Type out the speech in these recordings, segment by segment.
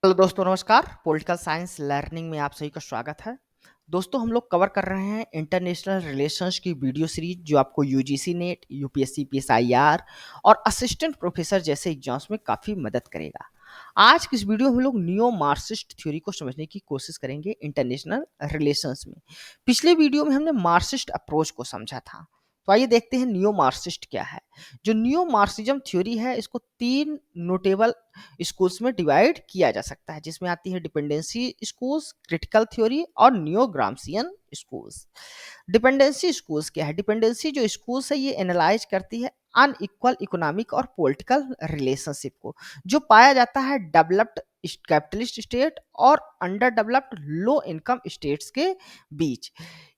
Hello दोस्तों, नमस्कार। Political science learning में आप सभी का स्वागत है। दोस्तों, हम लोग कवर कर रहे हैं इंटरनेशनल रिलेशंस की वीडियो सीरीज जो आपको यूजीसी नेट, यूपीएससी पीएसआईआर और असिस्टेंट प्रोफेसर जैसे एग्जाम्स में काफ़ी मदद करेगा। आज की इस वीडियो में हम लोग नियो मार्क्सिस्ट थ्योरी को समझने की कोशिश करेंगे इंटरनेशनल रिलेशंस में। पिछले वीडियो में हमने मार्क्सिस्ट अप्रोच को समझा था, तो आइए देखते हैं नियो मार्क्सिस्ट क्या है। जो नियो मार्क्सिज्म थ्योरी है, इसको तीन नोटेबल स्कूल्स में डिवाइड किया जा सकता है, जिसमें आती है डिपेंडेंसी स्कूल्स, क्रिटिकल थ्योरी और नियो ग्राम्सियन स्कूल्स। डिपेंडेंसी स्कूल्स क्या है? डिपेंडेंसी जो स्कूल्स है ये एनालाइज करती है अनइक्वल इकोनॉमिक और पॉलिटिकल रिलेशनशिप को, जो पाया जाता है डेवलप्ड कैपिटलिस्ट स्टेट और under developed low income states के बीच।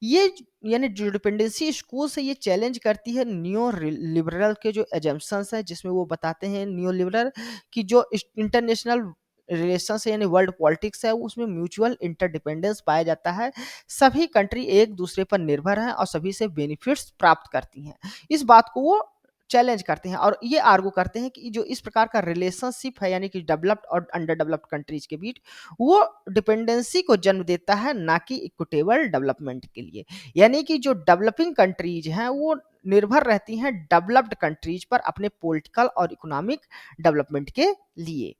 ये यानी जो डिपेंडेंसी स्कूल्स है ये चैलेंज करती है नियो लिबरल के जो एजम्पशंस है, जिसमें वो बताते हैं नियो लिबरल कि जो इंटरनेशनल रिलेशंस है यानी वर्ल्ड पॉलिटिक्स है उसमें म्यूचुअल इंटरडिपेंडेंस पाया जाता है। सभी कंट्री एक दूसरे पर निर्भर हैं और सभी से बेनिफिट्स प्राप्त करती हैं। इस बात को वो चैलेंज करते हैं और ये आर्गू करते हैं कि जो इस प्रकार का रिलेशनशिप है यानी कि डेवलप्ड और अंडर डेवलप्ड कंट्रीज के बीच, वो डिपेंडेंसी को जन्म देता है, ना कि इक्विटेबल डेवलपमेंट के लिए। यानी कि जो डेवलपिंग कंट्रीज हैं वो निर्भर रहती हैं डेवलप्ड कंट्रीज पर अपने पॉलिटिकल और इकोनॉमिक डेवलपमेंट के लिए।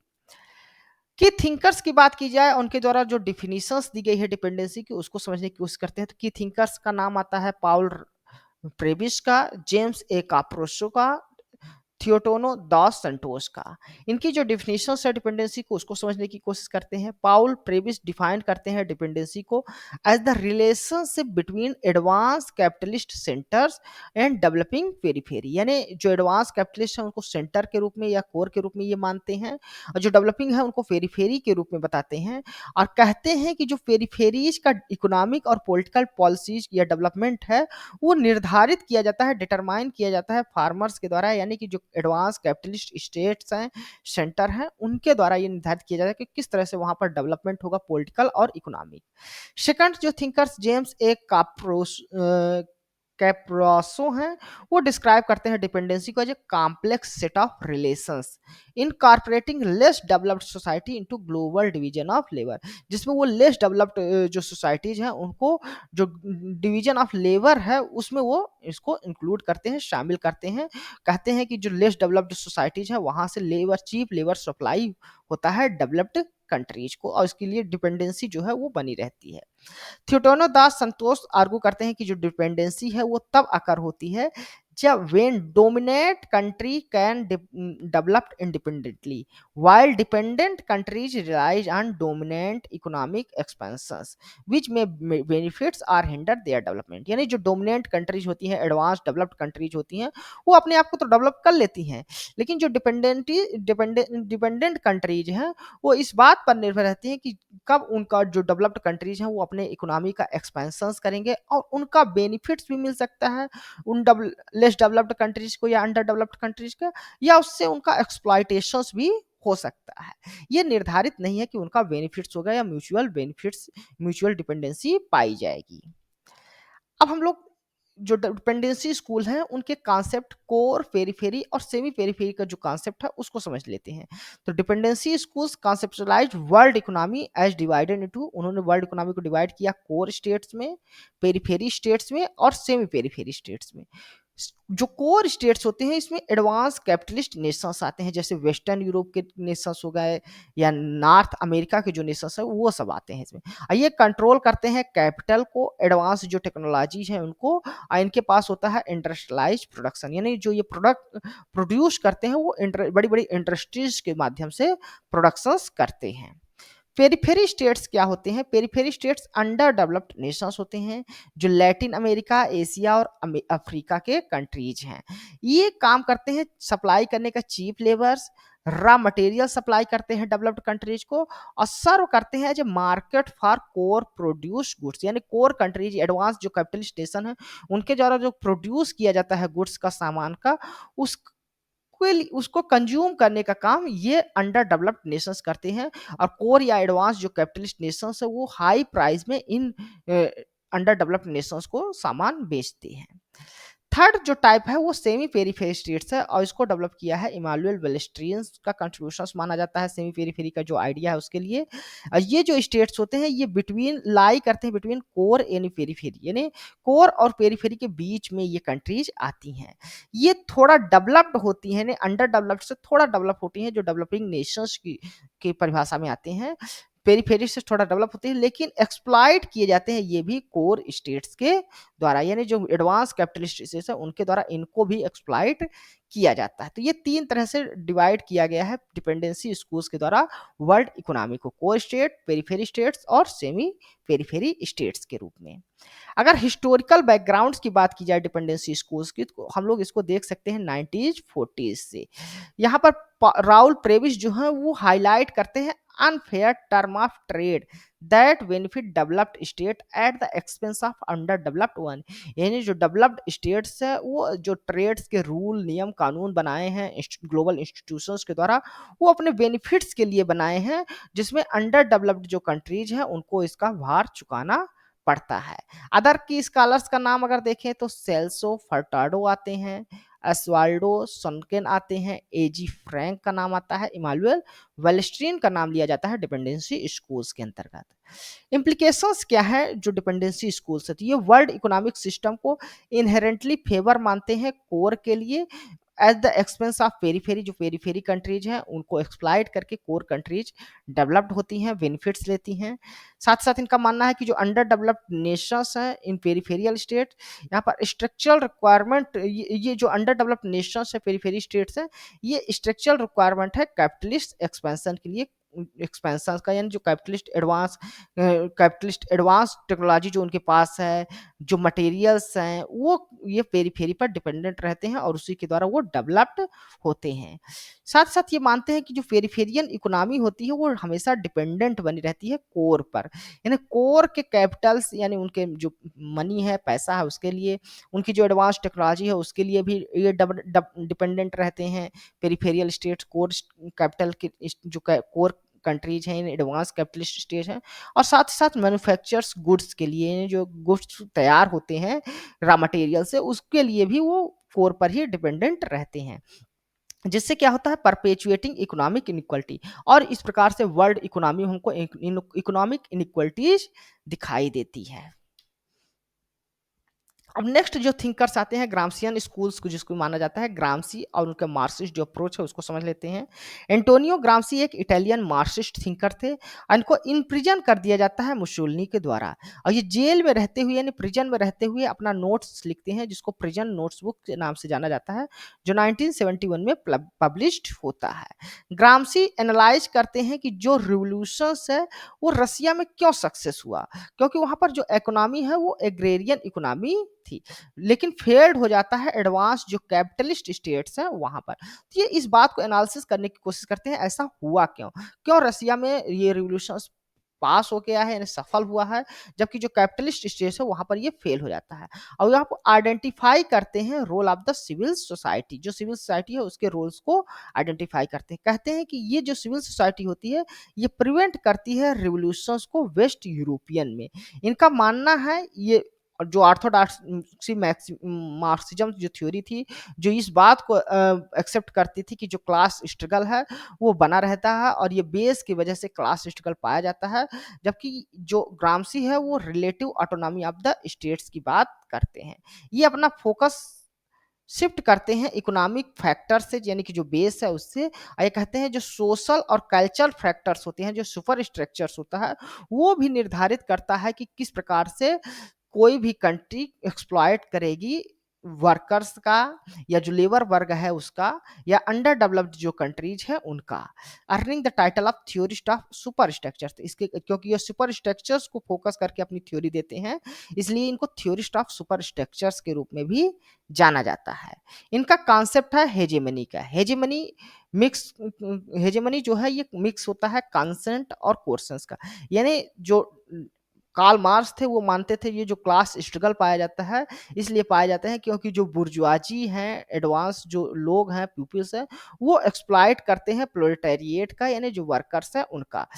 की थिंकर्स की बात की जाए, उनके द्वारा जो डिफिनीशंस दी गई है डिपेंडेंसी की, उसको समझने की कोशिश करते हैं। तो की थिंकर्स का नाम आता है पाउल प्रेबिस का, जेम्स ए काप्रोसो का, थियोटोनो दास संतोष का। इनकी जो डिफिनेशन है डिपेंडेंसी को, उसको समझने की कोशिश करते हैं। पाउल प्रेबिस डिफाइन करते हैं डिपेंडेंसी को as the relationship between advance capitalist centres and developing periphery. यानी जो एडवांस कैपिटलिस्ट है उनको सेंटर के रूप में या कोर के रूप में ये मानते हैं, और जो डेवलपिंग है उनको पेरिफेरी के रूप में बताते हैं, और कहते हैं कि जो पेरिफेरीज का इकोनॉमिक और पॉलिटिकल पॉलिसीज या डेवलपमेंट है वो निर्धारित किया जाता है, डिटरमाइन किया जाता है फार्मर्स के द्वारा, यानी कि जो एडवांस कैपिटलिस्ट स्टेट्स हैं, सेंटर हैं, उनके द्वारा ये निर्धारित किया जाता है कि किस तरह से वहां पर डेवलपमेंट होगा पॉलिटिकल और इकोनॉमिक। सेकंड जो थिंकर्स जेम्स ए कैप्रासो हैं, वो डिस्क्राइब करते हैं डिपेंडेंसी को as a complex set of relations incorporating less developed society into global division of labour, जिसमें वो लेस डेवलप्ड जो सोसाइटीज हैं उनको जो डिवीजन ऑफ लेबर है उसमें वो इसको इंक्लूड करते हैं, शामिल करते हैं। कहते हैं कि जो लेस डेवलप्ड सोसाइटीज है वहां से लेबर, चीप लेबर सप्लाई होता है डेवलप्ड कंट्रीज को, और इसके लिए डिपेंडेंसी जो है वो बनी रहती है। थियोटोनो दास संतोष आर्गू करते हैं कि जो डिपेंडेंसी है वो तब अकर होती है जब when dominate country can develop independently while dependent countries relies on dominant economic expansions which may benefits or hinder their development। यानी जो डोमिनेंट कंट्रीज होती हैं, एडवांस डेवलप्ड कंट्रीज होती हैं, वो अपने आप को तो डेवलप कर लेती हैं, लेकिन जो डिपेंडेंट कंट्रीज हैं वो इस बात पर निर्भर रहती हैं कि कब उनका जो डेवलप्ड कंट्रीज हैं वो अपने इकोनॉमी का एक्सपेंशन करेंगे और उनका बेनिफिट्स भी मिल सकता है उन लेस डेवलप्ड कंट्रीज को या अंडर डेवलप्ड कंट्रीज का, या उससे उनका एक्सप्लॉयटेशंस भी हो सकता है। ये निर्धारित नहीं है कि उनका बेनिफिट्स होगा या म्यूचुअल बेनिफिट्स, म्यूचुअल डिपेंडेंसी पाई जाएगी। अब हम लोग जो डिपेंडेंसी स्कूल हैं उनके कॉन्सेप्ट कोर, पेरिफेरी और सेमी पेरिफेरी का जो कॉन्सेप्ट है उसको समझ लेते हैं। तो dependency schools conceptualise world economy as divided into, उन्होंने वर्ल्ड इकोनॉमी को डिवाइड किया कोर स्टेट्स में, पेरिफेरी स्टेट्स में और सेमी पेरिफेरी स्टेट्स में। जो कोर स्टेट्स होते हैं इसमें एडवांस कैपिटलिस्ट नेशंस आते हैं, जैसे वेस्टर्न यूरोप के नेशंस हो गए या नॉर्थ अमेरिका के जो नेशंस है वो सब आते हैं इसमें। ये कंट्रोल करते हैं कैपिटल को, एडवांस जो टेक्नोलॉजीज हैं उनको, और इनके पास होता है इंडस्ट्रियलाइज प्रोडक्शन, यानी जो ये प्रोडक्ट प्रोड्यूस करते हैं वो बड़ी बड़ी इंडस्ट्रीज के माध्यम से प्रोडक्शंस करते हैं। पेरिफेरी स्टेट्स क्या होते हैं? Periphery states underdeveloped nations होते हैं जो लैटिन अमेरिका, एशिया और अफ्रीका के कंट्रीज हैं। ये काम करते हैं सप्लाई करने का cheap labours, raw material supply करते हैं डेवलप्ड कंट्रीज को, और सर्व करते हैं जो market for core produce goods, यानी कोर कंट्रीज एडवांस जो कैपिटलिस्ट नेशन है उनके द्वारा जो प्रोड्यूस किया जाता है गुड्स का, सामान का, उस उसको कंज्यूम करने का काम ये अंडर डेवलप्ड नेशंस करते हैं, और कोर या एडवांस जो कैपिटलिस्ट नेशंस है वो हाई प्राइस में इन अंडर डेवलप्ड नेशंस को सामान बेचते हैं। थर्ड जो टाइप है वो सेमी पेरीफेरी स्टेट्स है और इसको डेवलप किया है इमानुएल वेलेस्ट्रियन का कंट्रीब्यूशन माना जाता है सेमी पेरीफेरी का जो आइडिया है उसके लिए। ये जो स्टेट्स होते हैं ये बिटवीन लाई करते हैं बिटवीन कोर यानी पेरीफेरी, यानी कोर और पेरीफेरी के बीच में ये कंट्रीज आती हैं। ये थोड़ा डेवलप्ड होती हैं, यानी अंडर डेवलप्ड से थोड़ा डेवलप होती हैं, जो डेवलपिंग नेशंस की परिभाषा में आते हैं। पेरीफेरी से थोड़ा डेवलप होते हैं, लेकिन एक्सप्लॉइट किए जाते हैं ये भी कोर स्टेट्स के द्वारा, यानी जो एडवांस कैपिटलिस्ट स्टेट्स है उनके द्वारा इनको भी एक्सप्लॉइट किया जाता है। तो ये तीन तरह से डिवाइड किया गया है डिपेंडेंसी स्कूल्स के द्वारा वर्ल्ड इकोनॉमी को, कोर स्टेट, पेरीफेरी स्टेट्स और सेमी पेरीफेरी स्टेट्स के रूप में। अगर हिस्टोरिकल बैकग्राउंड्स की बात की जाए डिपेंडेंसी स्कूल्स की, तो हम लोग इसको देख सकते हैं 1940 से। यहाँ पर राउल प्रेविस जो है वो हाईलाइट करते हैं unfair term of trade that benefit developed state at the expense of under developed one, यानी जो डेवलप्ड स्टेट्स है वो जो ट्रेड्स के रूल नियम कानून बनाए हैं ग्लोबल इंस्टीट्यूशंस के द्वारा, वो अपने बेनिफिट्स के लिए बनाए हैं, जिसमें अंडर डेवलप्ड जो कंट्रीज हैं उनको इसका भार चुकाना पड़ता है। अदर की स्कॉलर्स का नाम अगर देखें तो सेल्सो फर्टाडो आते हैं, एस्वाल्डो सनकेन आते हैं, एजी फ्रैंक का नाम आता है, इमानुएल वेलेस्ट्रीन का नाम लिया जाता है डिपेंडेंसी स्कूल्स के अंतर्गत। इम्प्लीकेशंस क्या है जो डिपेंडेंसी स्कूल्स है, तो ये वर्ल्ड इकोनॉमिक सिस्टम को इनहेरेंटली फेवर मानते हैं कोर के लिए at the expense of periphery, जो पेरीफेरी कंट्रीज हैं उनको एक्सप्लॉइट करके कोर कंट्रीज डेवलप्ड होती हैं, बेनिफिट्स लेती हैं। साथ साथ इनका मानना है कि जो अंडर डेवलप्ड नेशंस हैं इन पेरीफेरियल स्टेट, यहाँ पर स्ट्रक्चरल रिक्वायरमेंट, ये जो अंडर डेवलप्ड नेशंस है पेरीफेरी स्टेट्स हैं, ये स्ट्रक्चरल रिक्वायरमेंट है कैपिटलिस्ट एक्सपेंशन के लिए, एक्सपेंशन का, यानी जो कैपिटलिस्ट एडवांस टेक्नोलॉजी जो उनके पास है, जो मटेरियल्स हैं, वो ये पेरीफेरी पर डिपेंडेंट रहते हैं और उसी के द्वारा वो डेवलप्ड होते हैं। साथ साथ ये मानते हैं कि जो पेरीफेरियन इकोनॉमी होती है वो हमेशा डिपेंडेंट बनी रहती है कोर पर, यानी कोर के कैपिटल्स यानी उनके जो मनी है पैसा है उसके लिए, उनकी जो एडवांस टेक्नोलॉजी है उसके लिए भी ये डिपेंडेंट रहते हैं पेरीफेरियल स्टेट्स, कोर कैपिटल के जो कोर कंट्रीज हैं, एडवांस कैपिटलिस्ट स्टेज हैं। और साथ ही साथ मैन्युफैक्चर्स गुड्स के लिए, जो गुड्स तैयार होते हैं रॉ मटेरियल से, उसके लिए भी वो कोर पर ही डिपेंडेंट रहते हैं, जिससे क्या होता है परपेचुएटिंग इकोनॉमिक इनइक्वालिटी, और इस प्रकार से वर्ल्ड इकोनॉमी हमको इकोनॉमिक इनइक्वालिटीज दिखाई देती है। अब नेक्स्ट जो थिंकर्स आते हैं ग्रामसियन स्कूल्स को, जिसको माना जाता है ग्रामसी और उनका मार्क्सिस्ट जो अप्रोच है उसको समझ लेते हैं। एंटोनियो ग्रामसी एक इटालियन मार्क्सिस्ट थिंकर थे और इनको इन प्रिजन कर दिया जाता है मुसोलिनी के द्वारा, और ये जेल में रहते हुए यानी प्रिजन में रहते हुए अपना नोट्स लिखते हैं, जिसको प्रिजन नोट्स बुक के नाम से जाना जाता है, जो 1971 में पब्लिश्ड होता है। ग्रामसी एनालाइज करते हैं कि जो रिवोल्यूशंस है वो रसिया में क्यों सक्सेस हुआ, क्योंकि वहां पर जो इकोनॉमी है वो एग्रेरियन इकोनॉमी थी, लेकिन फेल्ड हो जाता है एडवांस जो कैपिटलिस्ट स्टेट्स हैं वहां पर। तो ये इस बात को एनालिसिस करने की कोशिश करते हैं ऐसा हुआ क्यों, क्यों रसिया में ये रिवोल्यूशन पास हो गया है यानी सफल हुआ है, जबकि जो कैपिटलिस्ट स्टेट्स है वहां पर ये फेल हो जाता है। और यहाँ पर आइडेंटिफाई करते हैं role of the civil society, जो सिविल सोसाइटी है उसके रोल्स को आइडेंटिफाई करते हैं। कहते हैं कि ये जो सिविल सोसाइटी होती है ये प्रिवेंट करती है रिवोल्यूशंस को वेस्ट यूरोपियन में। इनका मानना है ये, और जो ऑर्थोडॉक्सी मार्क्सिज्म जो थ्योरी थी, जो इस बात को एक्सेप्ट करती थी कि जो क्लास स्ट्रगल है वो बना रहता है और ये बेस की वजह से क्लास स्ट्रगल पाया जाता है, जबकि जो ग्रामसी है वो relative autonomy of the states की बात करते हैं। ये अपना फोकस शिफ्ट करते हैं इकोनॉमिक फैक्टर से, यानी कि जो बेस है उससे, और ये कहते हैं जो सोशल और कल्चरल फैक्टर्स होते हैं, जो सुपर स्ट्रक्चर्स होता है, वो भी निर्धारित करता है कि किस प्रकार से कोई भी कंट्री एक्सप्लॉइट करेगी वर्कर्स का, या जो लेबर वर्ग है उसका, या अंडर डेवलप्ड जो कंट्रीज है उनका। Earning the title of theorist of super structures, इसके क्योंकि ये सुपर स्ट्रक्चर्स को फोकस करके अपनी थ्योरी देते हैं, इसलिए इनको थ्योरिस्ट ऑफ सुपर स्ट्रक्चर्स के रूप में भी जाना जाता है। इनका कॉन्सेप्ट है हेजेमनी का। हेजेमनी जो है ये मिक्स होता है कंसेंट और कोर्सेंस का, यानी जो कार्ल मार्क्स थे वो मानते थे ये जो क्लास स्ट्रगल पाया जाता है इसलिए पाया जाता है क्योंकि जो बुर्जुआजी हैं, एडवांस जो लोग हैं, पीपल्स हैं, वो एक्सप्लॉइट करते हैं प्रोलेटारिएट का, यानी जो वर्कर्स हैं उनका,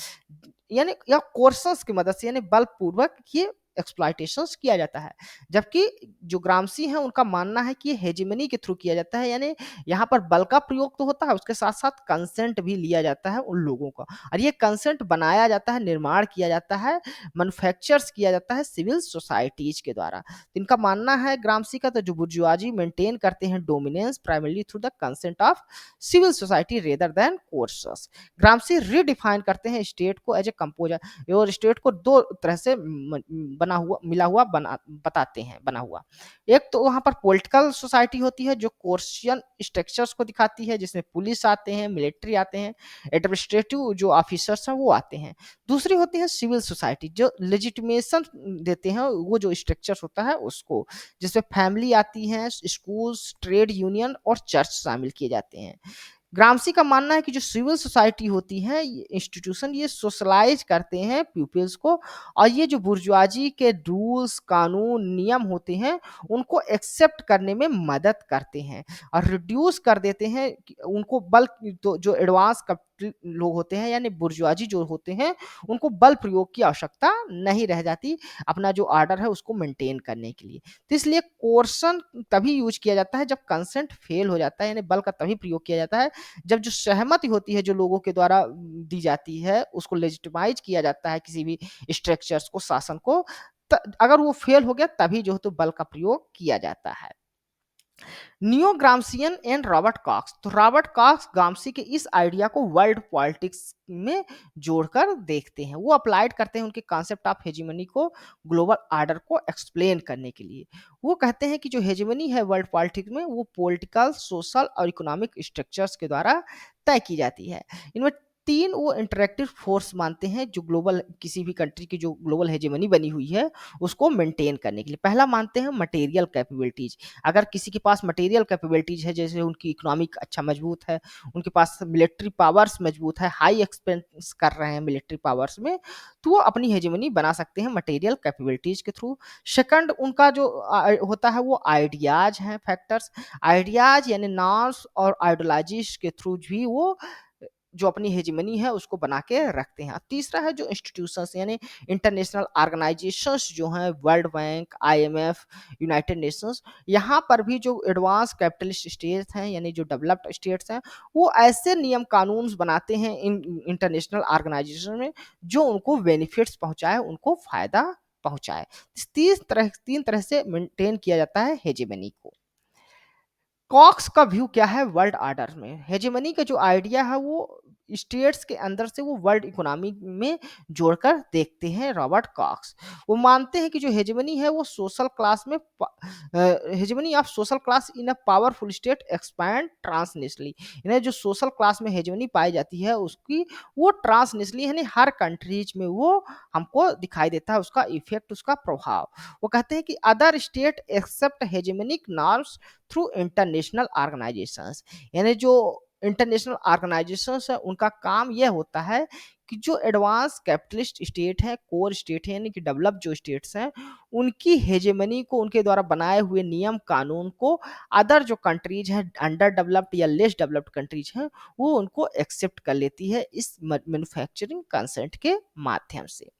यानी या कोर्सेस की मदद से, यानी बलपूर्वक ये एक्सप्लॉयटेशंस किया जाता है। जबकि जो ग्राम्सी हैं उनका मानना है कि ये हेजेमनी के थ्रू किया जाता है, यानी यहाँ पर बल का प्रयोग तो होता है, उसके साथ-साथ कंसेंट भी लिया जाता है उन लोगों का, और ये कंसेंट बनाया जाता है, निर्माण किया जाता है, मैन्युफैक्चर्स किया जाता है सिविल सोसाइटीज़ के द्वारा। तो इनका मानना है ग्राम्सी का, तो जो बुर्जुआजी मेंटेन करते हैं dominance primarily through the consent of civil society rather than coercion. Gramsci redefine करते हैं स्टेट को एज ए कंपोजर, और स्टेट को दो तरह से बना हुआ मिला हुआ बना बताते हैं बना हुआ। एक तो वहाँ पर पॉलिटिकल सोसाइटी होती है जो कोर्सियन स्ट्रक्चर्स को दिखाती है, जिसमें पुलिस आते हैं, मिलिट्री आते हैं, एडमिनिस्ट्रेटिव जो ऑफिसर्स हैं वो आते हैं। दूसरी होती है सिविल सोसाइटी जो लेजिटिमेशन देते हैं वो जो स्ट्रक्चर्स होता है उसको, जिसमें फैमिली आती हैं, स्कूल्स, ट्रेड यूनियन और चर्च शामिल किए जाते हैं। ग्राम्सी का मानना है कि जो सिविल सोसाइटी होती है ये इंस्टीट्यूशन ये सोशलाइज करते हैं पीपल्स को, और ये जो बुर्जुआजी के रूल्स कानून नियम होते हैं उनको एक्सेप्ट करने में मदद करते हैं, और रिड्यूस कर देते हैं उनको बल, तो जो एडवांस लोग होते हैं यानी बुर्जुआजी जो होते हैं उनको बल प्रयोग की आवश्यकता नहीं रह जाती अपना जो ऑर्डर है उसको मेंटेन करने के लिए। तो इसलिए कोर्सन तभी यूज किया जाता है जब कंसेंट फेल हो जाता है, यानी बल का तभी प्रयोग किया जाता है जब जो सहमति होती है जो लोगों के द्वारा दी जाती है उसको लेजिटिमाइज किया जाता है किसी भी स्ट्रक्चर्स को, शासन को, अगर वो फेल हो गया तभी जो है तो बल का प्रयोग किया जाता है। नियो ग्राम्सियन एंड रॉबर्ट कॉक्स, तो रॉबर्ट कॉक्स ग्राम्सी के इस आइडिया को वर्ल्ड पॉलिटिक्स में जोड़कर देखते हैं, वो अप्लाइड करते हैं उनके कॉन्सेप्ट ऑफ हेजिमनी को ग्लोबल ऑर्डर को एक्सप्लेन करने के लिए। वो कहते हैं कि जो हेजिमनी है वर्ल्ड पॉलिटिक्स में वो पॉलिटिकल सोशल और इकोनॉमिक स्ट्रक्चर्स के द्वारा तय की जाती है। इनमें तीन वो इंटरेक्टिव फोर्स मानते हैं जो ग्लोबल किसी भी कंट्री की जो ग्लोबल हेजेमनी बनी हुई है उसको मेंटेन करने के लिए। पहला मानते हैं मटेरियल कैपेबिलिटीज, अगर किसी के पास मटेरियल कैपेबिलिटीज है जैसे उनकी इकोनॉमिक अच्छा मजबूत है, उनके पास मिलिट्री पावर्स मजबूत है, हाई एक्सपेंस कर रहे हैं मिलिट्री पावर्स में, तो वो अपनी हेजेमनी बना सकते हैं मटेरियल कैपेबिलिटीज के थ्रू। सेकंड उनका जो होता है वो आइडियाज हैं, फैक्टर्स, आइडियाज यानी नॉर्म्स और आइडियोलॉजीज के थ्रू भी वो जो अपनी हेजिमनी है उसको बना के रखते हैं। तीसरा है जो इंस्टीट्यूशंस यानी इंटरनेशनल ऑर्गेनाइजेशंस जो हैं, world bank, IMF, United Nations, यहाँ पर भी जो एडवांस कैपिटलिस्ट स्टेट्स हैं यानी जो डेवलप्ड स्टेट्स हैं वो ऐसे नियम कानून बनाते हैं इन इंटरनेशनल ऑर्गेनाइजेशन में जो उनको बेनिफिट्स पहुंचाए, उनको फायदा पहुंचाए। तीन तरह से मेंटेन किया जाता है हेजेमनी को। कॉक्स का व्यू क्या है वर्ल्ड ऑर्डर में? हेजेमनी का जो आइडिया है वो स्टेट्स के अंदर से वो वर्ल्ड इकोनॉमी में जोड़कर देखते हैं रॉबर्ट कॉक्स। वो मानते हैं कि जो हेजेमनी है वो सोशल क्लास में hegemony of social class in a powerful state expand transnationally, यानी जो सोशल क्लास में हेजेमनी पाई जाती है उसकी वो ट्रांसनेशनली यानी हर कंट्रीज में वो हमको दिखाई देता है उसका इफेक्ट, उसका प्रभाव। वो कहते हैं कि other state accept hegemonic norms through international organisations, यानी जो इंटरनेशनल ऑर्गेनाइजेशंस है उनका काम यह होता है कि जो एडवांस कैपिटलिस्ट स्टेट है, कोर स्टेट है यानी कि डेवलप जो स्टेट्स हैं उनकी हेजेमनी को, उनके द्वारा बनाए हुए नियम कानून को अदर जो कंट्रीज हैं अंडर डेवलप्ड या लेस डेवलप्ड कंट्रीज हैं वो उनको एक्सेप्ट कर लेती है इस मैन्युफैक्चरिंग कंसेंट के माध्यम से।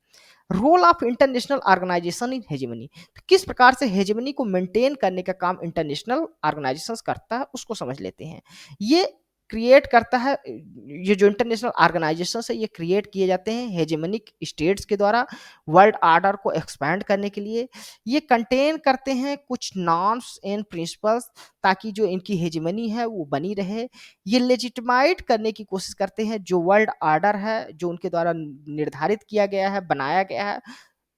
Role of international organisation in hegemony, तो किस प्रकार से हेजेमनी को मेंटेन करने का काम इंटरनेशनल ऑर्गेनाइजेशंस करता है उसको समझ लेते हैं। ये क्रिएट करता है, ये जो इंटरनेशनल ऑर्गेनाइजेशंस है ये क्रिएट किए जाते हैं हेजेमनिक स्टेट्स के द्वारा वर्ल्ड ऑर्डर को एक्सपैंड करने के लिए। ये कंटेन करते हैं कुछ नॉर्म्स एंड प्रिंसिपल्स ताकि जो इनकी हेजेमनी है वो बनी रहे। ये लेजिटिमाइट करने की कोशिश करते हैं जो वर्ल्ड ऑर्डर है जो उनके द्वारा निर्धारित किया गया है, बनाया गया है,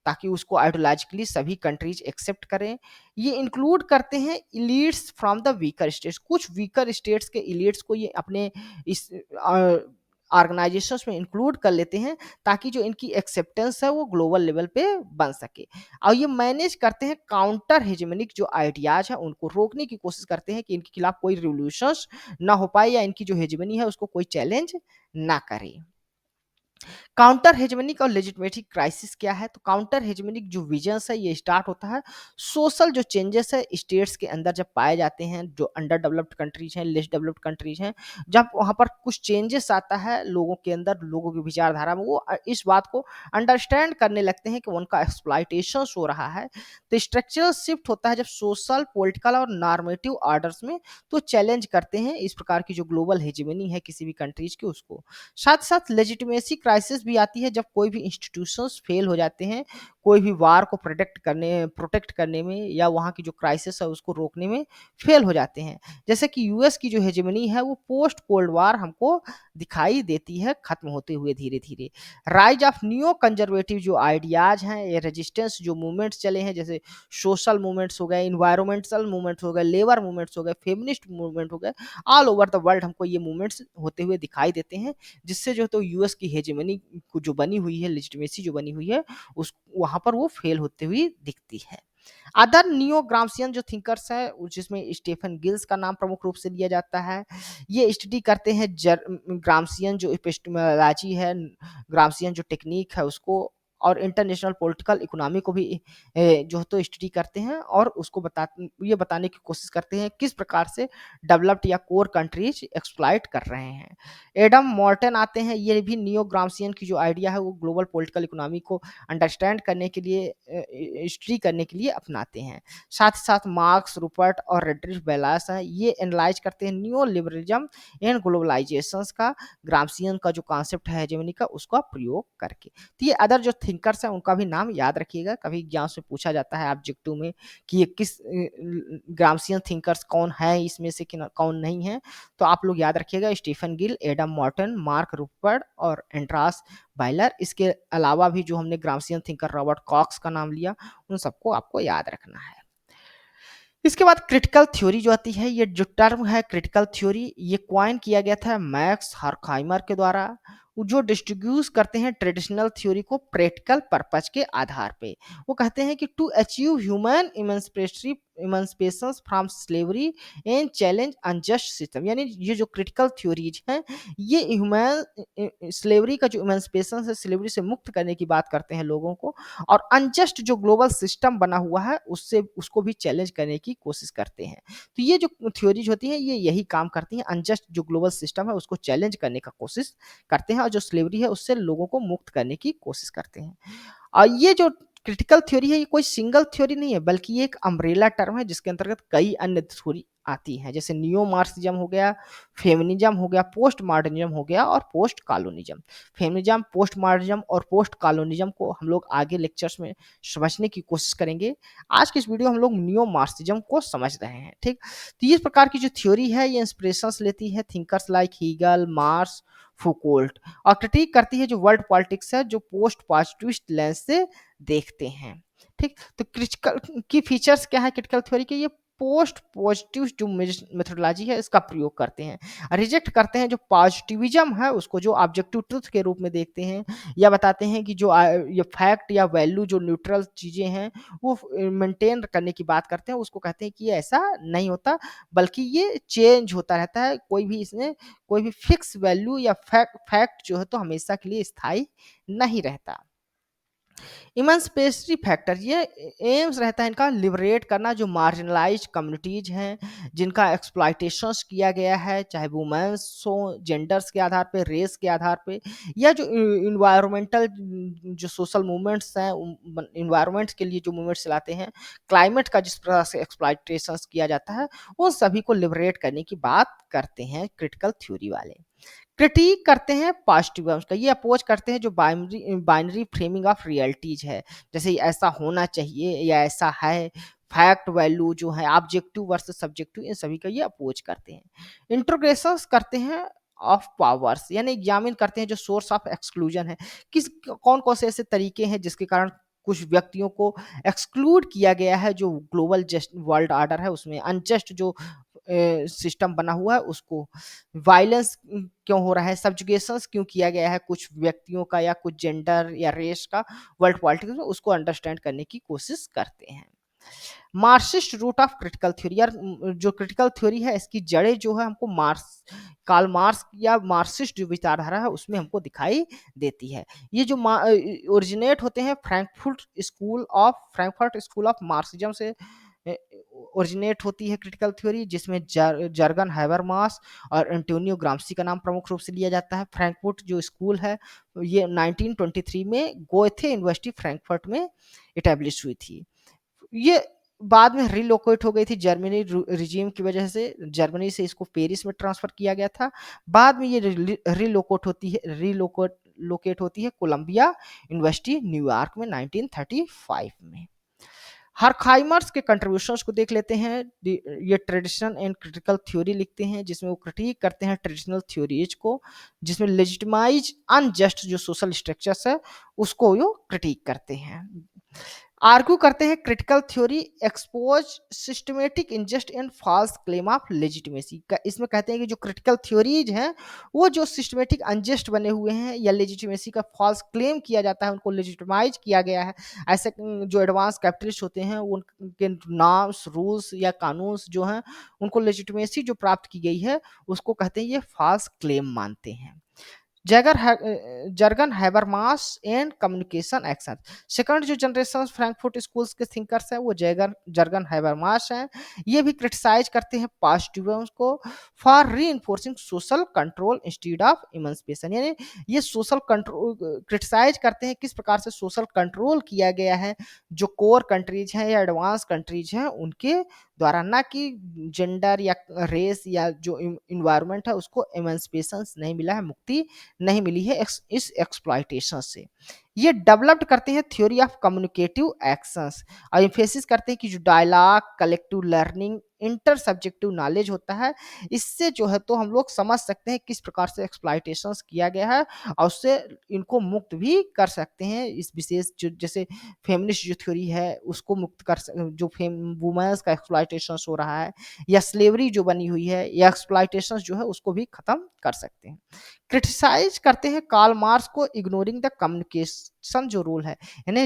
ताकि उसको आइडियोलॉजिकली सभी कंट्रीज एक्सेप्ट करें। ये इंक्लूड करते हैं elites from the weaker states, कुछ वीकर स्टेट्स के इलीट्स को ये अपने इस ऑर्गेनाइजेशंस में इंक्लूड कर लेते हैं ताकि जो इनकी एक्सेप्टेंस है वो ग्लोबल लेवल पे बन सके। और ये मैनेज करते हैं काउंटर हेजेमनिक जो आइडियाज है उनको रोकने की कोशिश करते हैं कि इनके खिलाफ कोई रिवोल्यूशंस ना हो पाए या इनकी जो हेजेमनी है उसको कोई चैलेंज ना करे। काउंटर हेजेमनिक और लेजिटिमेसी क्राइसिस क्या है? तो काउंटर हेजेमनिक जो विजन्स है ये स्टार्ट होता है सोशल जो चेंजेस है स्टेट्स के अंदर जब पाए जाते हैं, जो अंडर डेवलप्ड कंट्रीज हैं, लेस डेवलप्ड कंट्रीज हैं, जब वहाँ पर कुछ चेंजेस आता है लोगों के अंदर, लोगों की विचारधारा में, वो इस बात को अंडरस्टैंड करने लगते हैं कि उनका एक्सप्लॉइटेशन हो रहा है। तो स्ट्रक्चरल शिफ्ट होता है जब सोशल, पॉलिटिकल और नॉर्मेटिव ऑर्डर्स में तो चैलेंज करते हैं इस प्रकार की जो ग्लोबल हेजेमनी है किसी भी कंट्रीज की उसको। साथ साथ लेजिटिमेसी क्राइसिस भी आती है जब कोई भी इंस्टीट्यूशंस फेल हो जाते हैं कोई भी वार को प्रोटेक्ट करने में, या वहाँ की जो क्राइसिस है उसको रोकने में फेल हो जाते हैं। जैसे कि यूएस की जो हेजेमनी है वो पोस्ट कोल्ड वार हमको दिखाई देती है खत्म होते हुए धीरे धीरे। राइज ऑफ न्यू कंजर्वेटिव जो आइडियाज हैं, ये रेजिस्टेंस जो मूवमेंट्स चले हैं, जैसे सोशल मूवमेंट्स हो गए, इन्वायरमेंटल मूवमेंट्स हो गए, लेबर मूवमेंट्स हो गए, फेमिनिस्ट मूवमेंट हो गए, ऑल ओवर द वर्ल्ड हमको ये मूवमेंट्स होते हुए दिखाई देते हैं, जिससे जो तो यूएस की हेजेमनी को जो बनी हुई है, लेजिटिमेसी जो बनी हुई है, उस वहां पर वो फेल होते हुई दिखती है। अदर नियो ग्रामसियन जो थिंकर्स है जिसमें स्टीफन गिल्स का नाम प्रमुख रूप से लिया जाता है, ये स्टडी करते हैं ग्रामसियन जो एपिस्टेमोलॉजी है, ग्रामसियन जो टेक्निक है उसको, और इंटरनेशनल पॉलिटिकल इकोनॉमी को भी जो है तो स्टडी करते हैं, और उसको ये बताने की कोशिश करते हैं किस प्रकार से डेवलप्ड या कोर कंट्रीज एक्सप्लॉइट कर रहे हैं। एडम मॉर्टन आते हैं, ये भी नियो ग्रामसियन की जो आइडिया है वो ग्लोबल पॉलिटिकल इकोनॉमी को अंडरस्टैंड करने के लिए, स्टडी करने के लिए अपनाते हैं। साथ ही साथ मार्क्स, रूपर्ट और रेड्रिफ बेलास हैं, ये एनालाइज करते हैं नियो लिबरलिज्म एंड ग्लोबलाइजेशन का, ग्रामसियन का जो कॉन्सेप्ट है हेजेमनी का उसका प्रयोग करके। तो ये अदर जो थिंकर्स हैं उनका भी नाम याद रखिएगा, कभी एग्जाम से पूछा जाता है ऑब्जेक्टिव में कि ये किस ग्रामसियन थिंकर्स कौन है इसमें से कि कौन नहीं है, तो आप लोग याद रखिएगा Stephen Gill, Adam Morton, Mark Rupert और एंड्रास बाइलर। इसके अलावा भी जो हमने ग्रामसियन थिंकर रॉबर्ट कॉक्स का नाम लिया, उन सबको आपको याद रखना है। इसके बाद क्रिटिकल थ्योरी जो आती है, ये जो टर्म है क्रिटिकल थ्योरी, ये क्वाइन किया गया था मैक्स हॉर्खहाइमर के द्वारा, जो डिस्ट्रीब्यूट करते हैं ट्रेडिशनल थ्योरी को प्रैक्टिकल पर्पज के आधार पे। वो कहते हैं कि to achieve human emancipation from slavery and challenge unjust system, यानी ये जो क्रिटिकल थ्योरीज हैं ये ह्यूमन स्लेवरी का जो इमेंसिपेशन है, स्लेवरी से मुक्त करने की बात करते हैं लोगों को, और अनजस्ट जो ग्लोबल सिस्टम बना हुआ है उससे उसको भी चैलेंज करने की कोशिश करते हैं। तो ये जो थ्योरीज होती हैं ये यही काम करती हैं, अनजस्ट जो ग्लोबल सिस्टम है उसको चैलेंज करने का कोशिश करते हैं, और जो स्लेवरी है उससे लोगों को मुक्त करने की कोशिश करते हैं। और ये जो क्रिटिकल थ्योरी है ये कोई सिंगल थ्योरी नहीं है, बल्कि ये एक अम्ब्रेला टर्म है जिसके अंतर्गत कई अन्य थ्योरी आती हैं, जैसे नियो मार्क्सिज्म हो गया, फेमिनिज्म हो गया, पोस्ट मॉडर्निज्म हो गया और post colonialism. Feminism, post modernism और पोस्ट कॉलोनिज्म को हम लोग आगे लेक्चर्स में समझने की कोशिश करेंगे। आज की इस वीडियो हम लोग नियो मार्क्सिज्म को समझ रहे हैं, ठीक। तो इस प्रकार की जो थ्योरी है ये इंस्पिरेशंस लेती है थिंकर्स लाइक हीगल, मार्क्स, फुकोल्ट, और क्रिटिक करती है जो वर्ल्ड पॉलिटिक्स है जो पोस्ट पॉजिटिविस्ट लेंस से देखते हैं, ठीक। तो क्रिटिकल की फीचर्स क्या है क्रिटिकल थ्योरी के, ये पोस्ट पॉजिटिव जो मेथोडोलॉजी है इसका प्रयोग करते हैं, रिजेक्ट करते हैं जो पॉजिटिविज्म है उसको, जो ऑब्जेक्टिव ट्रुथ के रूप में देखते हैं, या बताते हैं कि जो ये फैक्ट या वैल्यू जो न्यूट्रल चीजें हैं वो मेंटेन करने की बात करते हैं, उसको कहते हैं कि ये ऐसा नहीं होता, बल्कि ये चेंज होता रहता है, कोई भी इसमें कोई भी फिक्स वैल्यू या फैक्ट जो है तो हमेशा के लिए स्थायी नहीं रहता। इमांसिपेटरी फैक्टर, ये एम्स रहता है इनका लिबरेट करना जो मार्जिनलाइज्ड कम्युनिटीज हैं जिनका एक्सप्लॉयटेशंस किया गया है, चाहे वुमेन्स हो, जेंडर्स के आधार पे, रेस के आधार पे, या जो इन्वायरमेंटल जो सोशल मूवमेंट्स हैं, इन्वायरमेंट के लिए जो मूवमेंट्स चलाते हैं, क्लाइमेट का जिस प्रकार से एक्सप्लॉयटेशंस किया जाता है, उन सभी को लिबरेट करने की बात करते हैं क्रिटिकल थ्योरी वाले। क्रिटिक करते हैं पॉजिटिविज्म का, ये अपोज करते हैं जो binary binary framing of realities है, जैसे ऐसा होना चाहिए या ऐसा है, फैक्ट वैल्यू जो है, ऑब्जेक्टिव वर्सेस सब्जेक्टिव, इन सभी का ये अपोज करते हैं। इंट्रोग्रेशंस करते हैं ऑफ पावर्स, यानी एग्जामिन करते हैं जो सोर्स ऑफ एक्सक्लूजन है, किस कौन कौन से ऐसे तरीके हैं जिसके कारण कुछ व्यक्तियों को एक्सक्लूड किया गया है, जो ग्लोबल जस्ट वर्ल्ड ऑर्डर है उसमें अनजस्ट जो सिस्टम बना हुआ है उसको, वायलेंस क्यों हो रहा है, सब्जुगेशंस क्यों किया गया है कुछ व्यक्तियों का या कुछ जेंडर या रेस का वर्ल्ड पॉलिटिक्स में, उसको अंडरस्टैंड करने की कोशिश करते हैं। Marxist root of critical theory, यार जो क्रिटिकल थ्योरी है इसकी जड़ें जो है हमको कार्ल मार्क्स या मार्क्सिस्ट जो विचारधारा है उसमें हमको दिखाई देती है। ये जो ओरिजिनेट होते हैं फ्रैंकफर्ट स्कूल ऑफ मार्क्सिज्म से ओरिजिनेट होती है क्रिटिकल थ्योरी, जिसमें जर्गन हैबरमास और एंटोनियो ग्राम्सी का नाम प्रमुख रूप से लिया जाता है। फ्रैंकफर्ट जो स्कूल है ये 1923 में गोएथे यूनिवर्सिटी फ्रैंकफर्ट में इटेब्लिश हुई थी। ये बाद में रिलोकेट हो गई थी जर्मनी रिजीम की वजह से, जर्मनी से इसको पेरिस में ट्रांसफर किया गया था। बाद में ये रिलोकेट होती है लोकेट होती है कोलंबिया यूनिवर्सिटी न्यूयॉर्क में 1935 में। हरखाइमर्स के कंट्रीब्यूशंस को देख लेते हैं। ये ट्रेडिशन एंड क्रिटिकल थ्योरी लिखते हैं जिसमें वो क्रिटिक करते हैं ट्रेडिशनल थ्योरीज को, जिसमें लेजिटिमाइज अनजस्ट जो सोशल स्ट्रक्चर्स है उसको वो क्रिटिक करते हैं। आर्ग्यू करते हैं critical theory expose systematic unjust and false claim of legitimacy. इसमें कहते हैं कि जो क्रिटिकल थ्योरीज हैं वो जो सिस्टमेटिक अनजस्ट बने हुए हैं या लेजिटिमेसी का फॉल्स क्लेम किया जाता है उनको लेजिटिमाइज किया गया है। ऐसे जो एडवांस कैपिटलिस्ट होते हैं उनके नॉर्म्स रूल्स या कानून जो हैं उनको लेजिटिमेसी जो प्राप्त की गई है उसको कहते हैं ये फॉल्स क्लेम मानते हैं। Jurgen Habermas and communication action. Second जो जनरेशन फ्रैंकफर्ट स्कूल्स के थिंकर्स हैं वो जर्गन हैबरमास हैं। ये भी क्रिटिसाइज करते हैं पॉजिटिविज्म को for reinforcing social control instead of इमांसिपेशन, यानी ये सोशल कंट्रोल क्रिटिसाइज करते हैं किस प्रकार से सोशल कंट्रोल किया गया है जो कोर कंट्रीज हैं या एडवांस कंट्रीज हैं उनके द्वारा, ना कि जेंडर या रेस या जो इन्वायरमेंट है उसको इमांसिपेशन नहीं मिला है, मुक्ति नहीं मिली है इस एक्सप्लॉयटेशन से। ये डेवलप्ड करते हैं थ्योरी ऑफ कम्युनिकेटिव एक्शंस और एम्फेसिस करते हैं कि जो dialogue collective learning intersubjective knowledge होता है इससे जो है तो हम लोग समझ सकते हैं किस प्रकार से एक्सप्लॉयटेशन किया गया है और उससे इनको मुक्त भी कर सकते हैं। इस विशेष जो जैसे फेमिनिस्ट जो थ्योरी है उसको मुक्त कर जो वुमेन्स का एक्सप्लॉयटेशन हो रहा है या स्लेवरी जो बनी हुई है या एक्सप्लॉयटेशन जो है उसको भी खत्म कर सकते हैं। क्रिटिसाइज करते हैं कार्ल मार्क्स को इग्नोरिंग द कम्युनिकेशन जो रूल है, यानी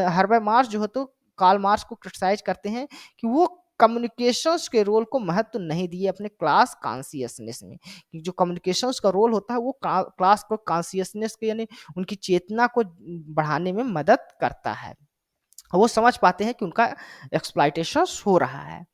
हर्बर्ट मार्क्स जो है तो कार्ल मार्क्स को क्रिटिसाइज करते हैं कि वो कम्युनिकेशंस के रोल को महत्व नहीं दिए अपने क्लास कॉन्शियसनेस में, कि जो कम्युनिकेशंस का रोल होता है वो क्लास को कॉन्शियसनेस के यानी उनकी चेतना को बढ़ाने में मदद करता है। वो समझ पाते हैं कि उनका एक्सप्लॉयटेशन हो रहा है।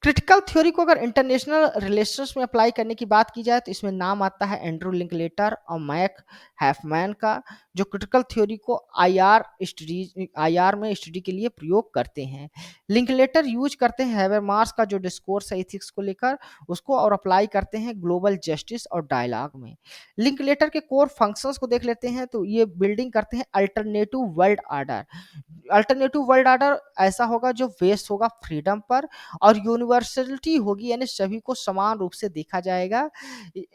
क्रिटिकल थ्योरी को अगर इंटरनेशनल रिलेशंस में अप्लाई करने की बात की जाए तो इसमें नाम आता है एंड्रू लिंकलेटर और मैक हैफमैन का, जो क्रिटिकल थ्योरी को आईआर में स्टडी के लिए प्रयोग करते हैं। लिंकलेटर यूज करते हैं हैबरमास का जो डिस्कोर्स है इथिक्स को लेकर उसको और अप्लाई करते हैं ग्लोबल जस्टिस और डायलॉग में। लिंकलेटर के कोर फंक्शंस को देख लेते हैं तो ये बिल्डिंग करते हैं alternative world order. Alternative world order ऐसा होगा जो बेस्ड होगा फ्रीडम पर और यूनिवर्सलिटी होगी, यानी सभी को समान रूप से देखा जाएगा।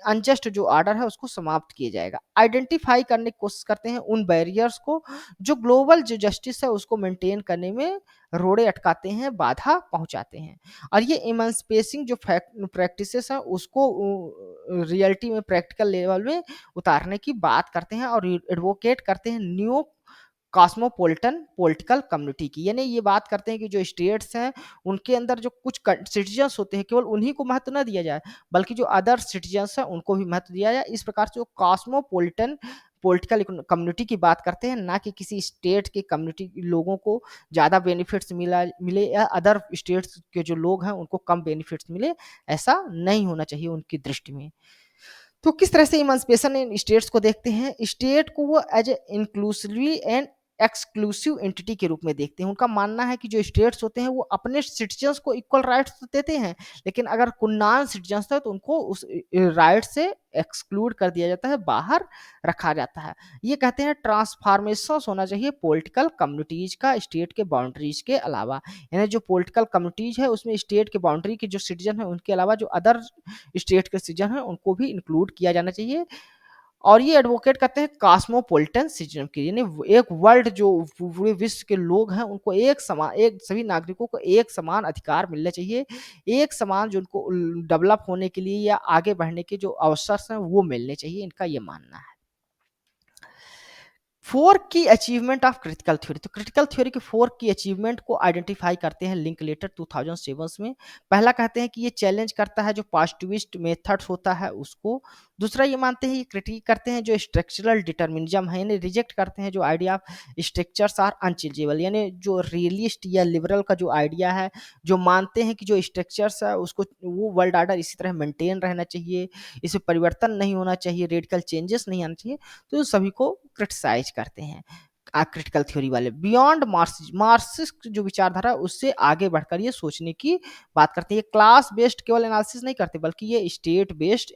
अनजस्ट जो ऑर्डर है उसको समाप्त किया जाएगा। आइडेंटिफाई करने की कोशिश करते हैं उन बैरियर्स को जो ग्लोबल जो जस्टिस है उसको मेंटेन करने में रोड़े अटकाते हैं, बाधा पहुंचाते हैं। और ये इमांसिपेशन जो प्रैक्टिसेस हैं उसको रियलिटी में प्रैक्टिकल लेवल में उतारने की बात करते हैं और एडवोकेट करते हैं न्यू कॉस्मोपॉलिटन पॉलिटिकल कम्युनिटी की, यानी ये बात करते हैं कि जो स्टेट्स हैं उनके अंदर जो कुछ सिटीजन्स होते हैं केवल उन्हीं को महत्व न दिया जाए बल्कि जो अदर सिटीजन्स हैं उनको भी महत्व दिया जाए। इस प्रकार से वो कॉस्मोपॉलिटन पॉलिटिकल कम्युनिटी की बात करते हैं, ना कि किसी स्टेट के कम्युनिटी लोगों को ज़्यादा बेनिफिट्स मिले या अदर स्टेट्स के जो लोग हैं उनको कम बेनिफिट्स मिले, ऐसा नहीं होना चाहिए उनकी दृष्टि में। तो किस तरह से इमांसिपेशन इन स्टेट्स को देखते हैं, स्टेट को वो as a inclusively and exclusive entity के रूप में देखते हैं। उनका मानना है कि जो स्टेट्स होते हैं वो अपने सिटीजन्स को इक्वल राइट्स तो देते हैं लेकिन अगर कोई नॉन सिटीजन्स है तो उनको उस राइट से एक्सक्लूड कर दिया जाता है, बाहर रखा जाता है। ये कहते हैं ट्रांसफॉर्मेशन होना चाहिए पॉलिटिकल कम्युनिटीज का स्टेट के बाउंड्रीज के अलावा, यानी जो पॉलिटिकल कम्युनिटीज है उसमें स्टेट के बाउंड्री के जो सिटीजन है उनके अलावा जो अदर स्टेट के सिटीजन है उनको भी इंक्लूड किया जाना चाहिए। और ये एडवोकेट करते हैं कॉस्मोपॉलिटन सिस्टम की, यानी एक वर्ल्ड जो पूरे विश्व के लोग हैं उनको एक सभी नागरिकों को एक समान अधिकार मिलने चाहिए, एक समान जो उनको डेवलप होने के लिए या आगे बढ़ने के जो अवसर हैं वो मिलने चाहिए, इनका ये मानना है। फोर की अचीवमेंट ऑफ क्रिटिकल थ्योरी, तो क्रिटिकल थ्योरी के फोर की अचीवमेंट को आइडेंटिफाई करते हैं लिंकलेटर 2007 में। पहला कहते हैं कि ये चैलेंज करता है जो पॉजिटिविस्ट मेथड्स होता है उसको। दूसरा ये मानते हैं, ये क्रिटिक करते हैं जो स्ट्रक्चरल डिटर्मिनिज्म है, यानी रिजेक्ट करते हैं जो idea of structures are unchangeable, यानी जो रियलिस्ट या लिबरल का जो आइडिया है, जो मानते हैं कि जो स्ट्रक्चर्स है उसको, वो वर्ल्ड ऑर्डर इसी तरह मेंटेन रहना चाहिए, इसमें परिवर्तन नहीं होना चाहिए, रेडिकल चेंजेस नहीं आना चाहिए, तो सभी को क्रिटिसाइज करते हैं क्रिटिकल थ्योरी वाले। बियॉन्ड मार्क्सिस्ट जो विचारधारा है उससे आगे बढ़कर ये सोचने की बात करते हैं। ये क्लास बेस्ड केवल एनालिसिस नहीं करते, बल्कि ये स्टेट बेस्ड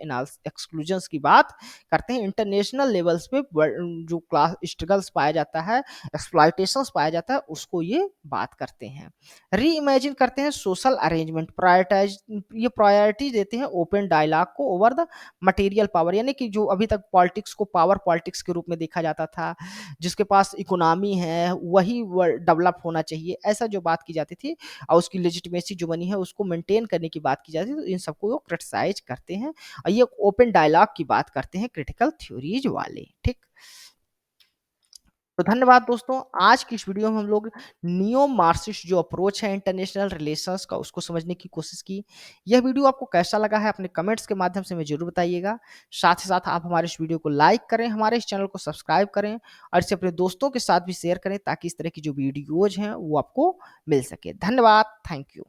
एक्सक्लूजन्स की बात करते हैं। इंटरनेशनल लेवल्स पे जो क्लास स्ट्रगल्स पाया जाता है, एक्सप्लॉयटेशंस पाया जाता है, उसको ये बात करते हैं। री इमेजिन करते हैं सोशल अरेंजमेंट, प्रायोरिटाइज, ये प्रायोरिटी देते हैं ओपन डायलॉग को ओवर द मटेरियल पावर, यानी कि जो अभी तक पॉलिटिक्स को पावर पॉलिटिक्स के रूप में देखा जाता था, जिसके पास इकोनॉमी है वही डेवलप होना चाहिए, ऐसा जो बात की जाती थी, और उसकी लेजिटिमेसी जो बनी है उसको मेंटेन करने की बात की जाती थी, तो इन सबको वो क्रिटिसाइज करते हैं और ये ओपन डायलॉग की बात करते हैं क्रिटिकल थ्योरीज वाले। ठीक, तो धन्यवाद दोस्तों। आज की इस वीडियो में हम लोग नियो मार्क्सिस्ट जो अप्रोच है इंटरनेशनल रिलेशंस का उसको समझने की कोशिश की। यह वीडियो आपको कैसा लगा है अपने कमेंट्स के माध्यम से हमें जरूर बताइएगा। साथ ही साथ आप हमारे इस वीडियो को लाइक करें, हमारे इस चैनल को सब्सक्राइब करें और इसे अपने दोस्तों के साथ भी शेयर करें, ताकि इस तरह की जो वीडियोज हैं वो आपको मिल सके। धन्यवाद, थैंक यू।